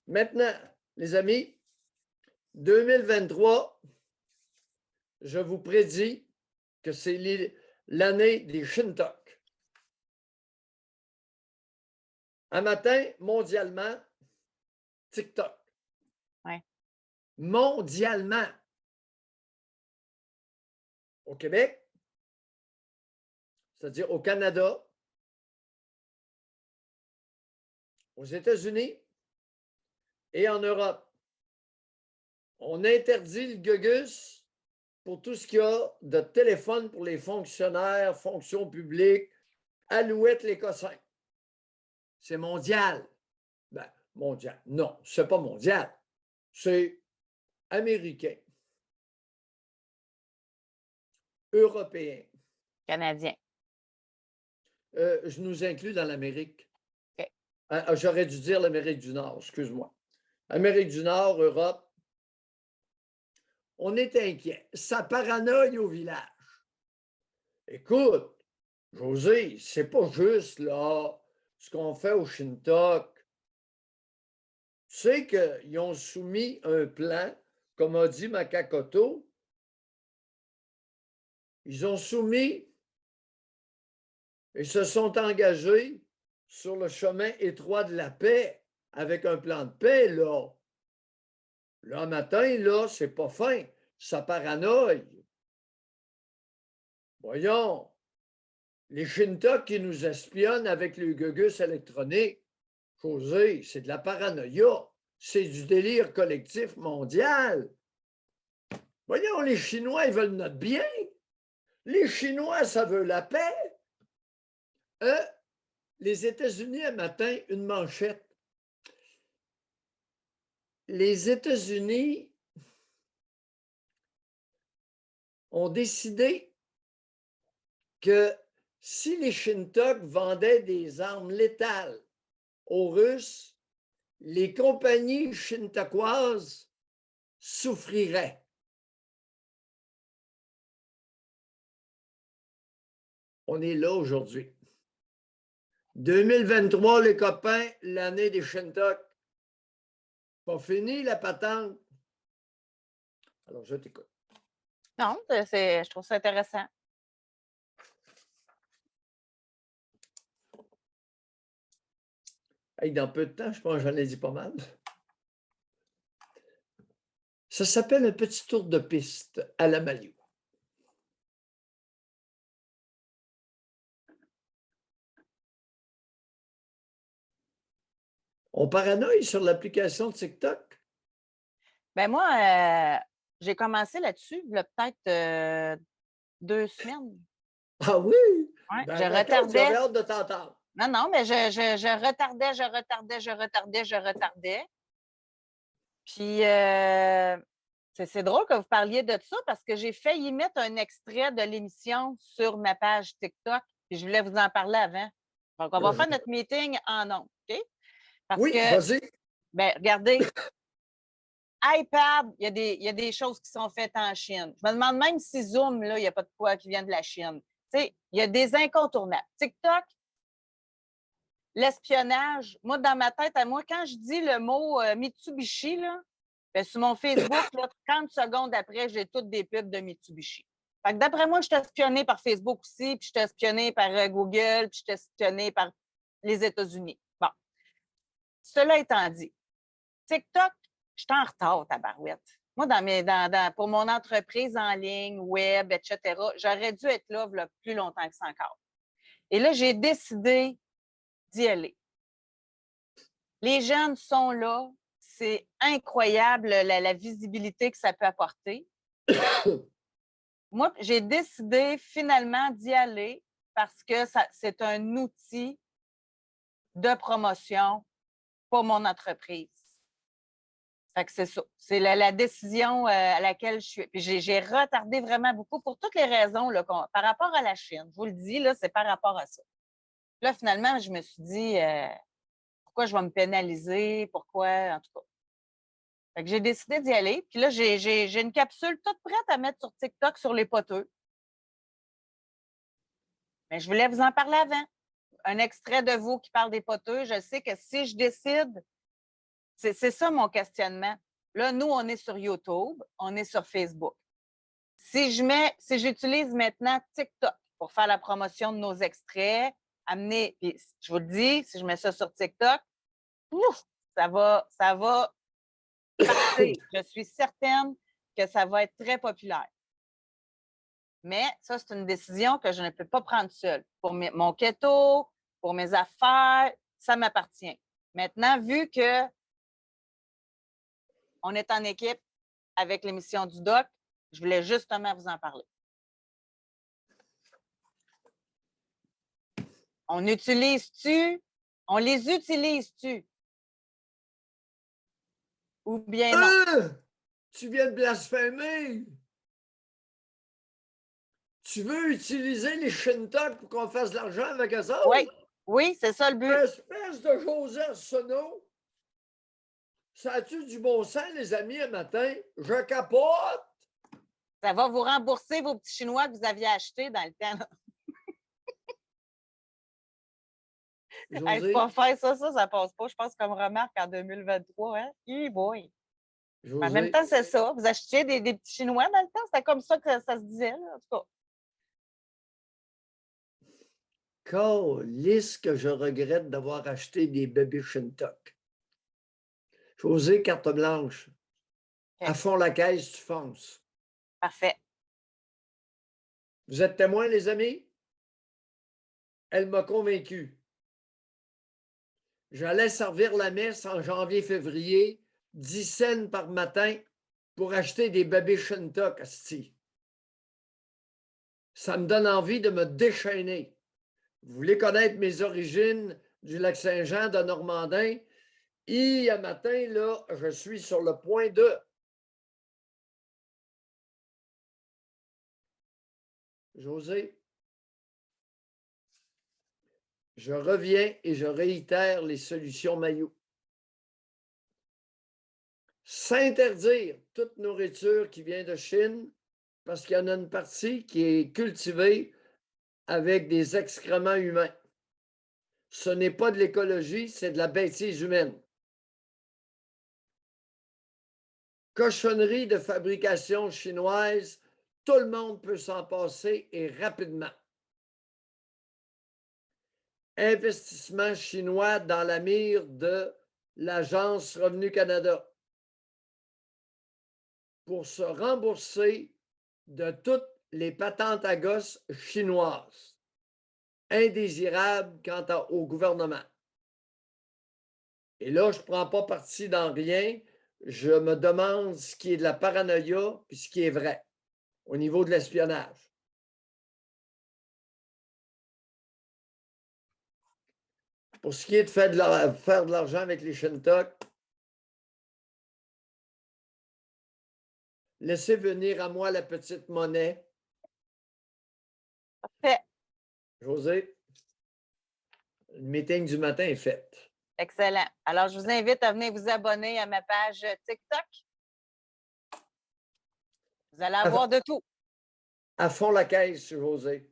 Maintenant, les amis, 2023, je vous prédis que c'est l'année des Shintok. Un matin, mondialement, TikTok. Ouais. Mondialement. Au Québec, c'est-à-dire au Canada, aux États-Unis et en Europe. On interdit le gugus pour tout ce qu'il y a de téléphone pour les fonctionnaires, fonctions publiques, Alouette les cossins. C'est mondial. Ben, mondial. Non, c'est pas mondial. C'est américain, européen. Canadien. Je nous inclus dans l'Amérique. OK. J'aurais dû dire l'Amérique du Nord, excuse-moi. Amérique du Nord, Europe. On est inquiet. Ça paranoïe au village. Écoute, José, c'est pas juste là ce qu'on fait au Shintok. Tu sais qu'ils ont soumis un plan, comme a dit Makakoto, ils ont soumis et se sont engagés sur le chemin étroit de la paix avec un plan de paix, là. Là, matin, là, c'est pas fin. Ça paranoïe. Voyons, les Shintok qui nous espionnent avec le gugus électronique, José, c'est de la paranoïa. C'est du délire collectif mondial. Voyons, les Chinois, ils veulent notre bien. Les Chinois, ça veut la paix. Les États-Unis, un matin, une manchette. Les États-Unis ont décidé que si les Shintok vendaient des armes létales aux Russes, les compagnies shintokoises souffriraient. On est là aujourd'hui. 2023, les copains, l'année des Shintok. Pas fini la patente. Alors, je t'écoute. Non, je trouve ça intéressant. Hey, dans peu de temps, je pense que j'en ai dit pas mal. Ça s'appelle un petit tour de piste à la Malio. On paranoïe sur l'application TikTok? Ben moi, j'ai commencé là-dessus, il y a peut-être 2 semaines. Ah oui? Ouais, Ben, je d'accord, retardais. j'avais hâte de t'entendre. Non, mais je retardais. Puis, c'est drôle que vous parliez de ça parce que j'ai failli mettre un extrait de l'émission sur ma page TikTok. Puis je voulais vous en parler avant. Donc, on va faire notre meeting en ondes, OK? Parce Oui, que, vas-y. ben, regardez, iPad, il y a des choses qui sont faites en Chine. Je me demande même si Zoom, là, il n'y a pas de quoi qui vient de la Chine. Tu sais, il y a des incontournables. TikTok, l'espionnage, moi, dans ma tête, à moi, quand je dis le mot Mitsubishi, là, ben, sur mon Facebook, là, 30 secondes après, j'ai toutes des pubs de Mitsubishi. Fait que d'après moi, je suis espionnée par Facebook aussi, puis je suis espionnée par Google, puis je suis espionnée par les États-Unis. Bon. Cela étant dit, TikTok, je suis en retard, tabarouette. Moi, pour mon entreprise en ligne, web, etc., j'aurais dû être là plus longtemps que ça encore. Et là, j'ai décidé d'y aller. Les jeunes sont là. C'est incroyable la visibilité que ça peut apporter. Moi, j'ai décidé finalement d'y aller parce que c'est un outil de promotion pour mon entreprise. Fait que c'est ça. C'est la décision à laquelle je suis. Puis j'ai retardé vraiment beaucoup pour toutes les raisons là, par rapport à la Chine. Je vous le dis, là, c'est par rapport à ça. Là, finalement, je me suis dit pourquoi je vais me pénaliser? Pourquoi? En tout cas. Fait que j'ai décidé d'y aller. Puis là, j'ai une capsule toute prête à mettre sur TikTok sur les poteux. Mais je voulais vous en parler avant. Un extrait de vous qui parle des poteux. Je sais que si je décide C'est ça mon questionnement. Là, nous, on est sur YouTube, on est sur Facebook. Si j'utilise maintenant TikTok pour faire la promotion de nos extraits, puis je vous le dis, si je mets ça sur TikTok, ouf, ça va partir. Je suis certaine que ça va être très populaire. Mais ça, c'est une décision que je ne peux pas prendre seule. Pour mon keto, pour mes affaires, ça m'appartient. Maintenant, vu que on est en équipe avec l'émission du Doc, je voulais justement vous en parler. On les utilise-tu? Ou bien non? Tu viens de blasphémer! Tu veux utiliser les Shintok pour qu'on fasse de l'argent avec eux autres? Oui, c'est ça le but. Espèce de Joseph Sono! Ça a-tu du bon sens, les amis, un matin? Je capote! Ça va vous rembourser vos petits Chinois que vous aviez achetés dans le temps. C'est pas faire ça passe pas. Je pense comme remarque en 2023. Hein? Boy. En même temps, c'est ça. Vous achetiez des petits Chinois dans le temps? C'était comme ça que ça se disait, là, en tout cas. Calisse que je regrette d'avoir acheté des bébés Shintok. José, carte blanche. Okay. À fond la caisse, tu fonces. Parfait. Vous êtes témoins, les amis? Elle m'a convaincu. J'allais servir la messe en janvier-février, 10 cents par matin pour acheter des bébés Shintok, asti. Ça me donne envie de me déchaîner. Vous voulez connaître mes origines du Lac-Saint-Jean, de Normandin? Hier matin, là, je suis sur le point de... José, je reviens et je réitère les solutions Maillot. S'interdire toute nourriture qui vient de Chine parce qu'il y en a une partie qui est cultivée avec des excréments humains. Ce n'est pas de l'écologie, c'est de la bêtise humaine. Cochonnerie de fabrication chinoise, tout le monde peut s'en passer et rapidement. Investissement chinois dans la mire de l'Agence Revenu Canada pour se rembourser de toutes les patentes à gosses chinoises, indésirables quant au gouvernement. Et là, je ne prends pas parti dans rien. Je me demande ce qui est de la paranoïa et ce qui est vrai au niveau de l'espionnage. Pour ce qui est de faire de l'argent avec les Shintok, laissez venir à moi la petite monnaie. Parfait. José, le meeting du matin est fait. Excellent. Alors, je vous invite à venir vous abonner à ma page TikTok. Vous allez avoir de tout. À fond la caisse, José.